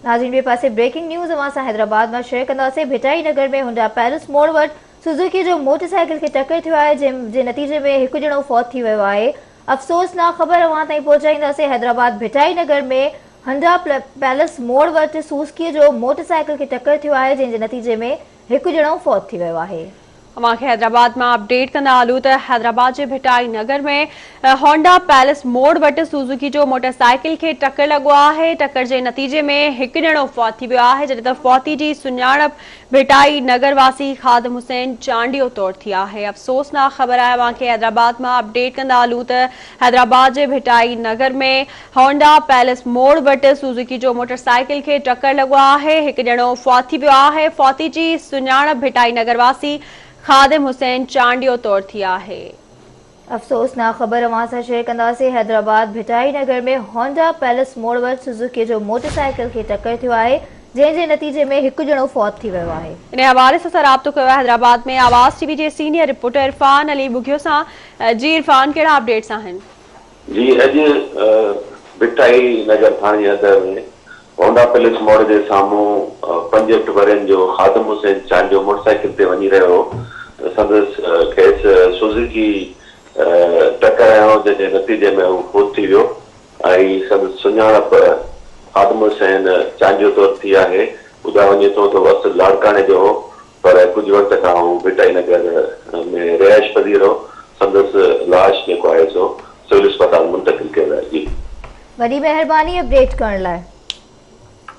नाज़रीन ॿिए पासे ब्रेकिंग न्यूज़ असां हैदराबाद में शेयर कंदासीं। भिटाई नगर में हुंडा पैलेस मोड़ वटि सुजुकी जो मोटरसाइकिल खे टक्कर थियो आहे, जंहिंजे नतीजे में हिकु ॼणो फौत थी वियो आहे। अफ़सोसनाक ख़बर अवां ताईं पहुचाईंदासीं। हैदराबाद भिटाई नगर में हुंडा पैलेस मोड़ वटि सुजुकी जो मोटरसाइकिल खे टक्कर थियो आहे, जंहिंजे नतीजे में हिकु ॼणो फौत थी वियो आहे। हैदराबाद में अपडेट कंदा हलूं त हैदराबाद के भिटाई नगर में होंडा पैलेस मोड़ वटि सुजुकी जो मोटरसाइकिल के टक्कर लगो है। टक्कर के नतीजे में एक ॼणो फौत थी वियो आहे, जॾहिं त फौती की सुञाणप भिटाई नगर वासी खादिम हुसैन चांडियो तौर थी है। अफ़सोसनाक ख़बर है अवां खे हैदराबाद में अपडेट कंदा हलूं त हैदराबाद के भिटाई नगर में होंडा पैलेस मोड़ वटि सुजुकी जो मोटरसाइकिल के टक्कर लगो है। एक ॼणो फौत थी वियो आहे। फौती की सुञाणप भिटाई नगर वासी खादिम हुसैन चांडियो तौर थी है। अफ़सोसनाक ख़बर अवां सां शेयर कंदासीं। हैदराबाद भिटाई नगर में होंडा पैलेस मोड़ वटि सुजुकी जो मोटरसाइकिल खे टक्कर थियो आहे, जंहिंजे नतीजे में हिकु ॼणो फौत थी वियो आहे। इन हवाले सां राब्तो कयो आहे हैदराबाद में आवाज़ टीवी के सीनियर रिपोर्टर इरफान अली बुगियो सां। जी इरफान, कहिड़ा अपडेट्स आहिनि? जी, अॼु भिटाई नगर थाणे अंदर में होंडा पैलेस मोड़ के साम्हूं 5 अक्टूबर जो खादिम हुसैन चांडियो मोटरसाइकिल ते वञी रहियो हो। संदसि खेसि सुजुकी टक्कर आयो, जंहिंजे नतीजे में हू फौत थी वियो ऐं संदसि सुञाणप खादिम हुसैन चांडियो तौर थी आहे। ॿुधायो वञे थो त वक़्तु लाड़काणे जो हो, पर कुछ वक़्त खां हू भिटाई नगर में रिहाइश पज़ीर हो। संदसि लाश जेको आहे सो सिविल अस्पताल मुंतक़िल कयल आहे। जी, वॾी महिरबानी अपडेट करण लाइ।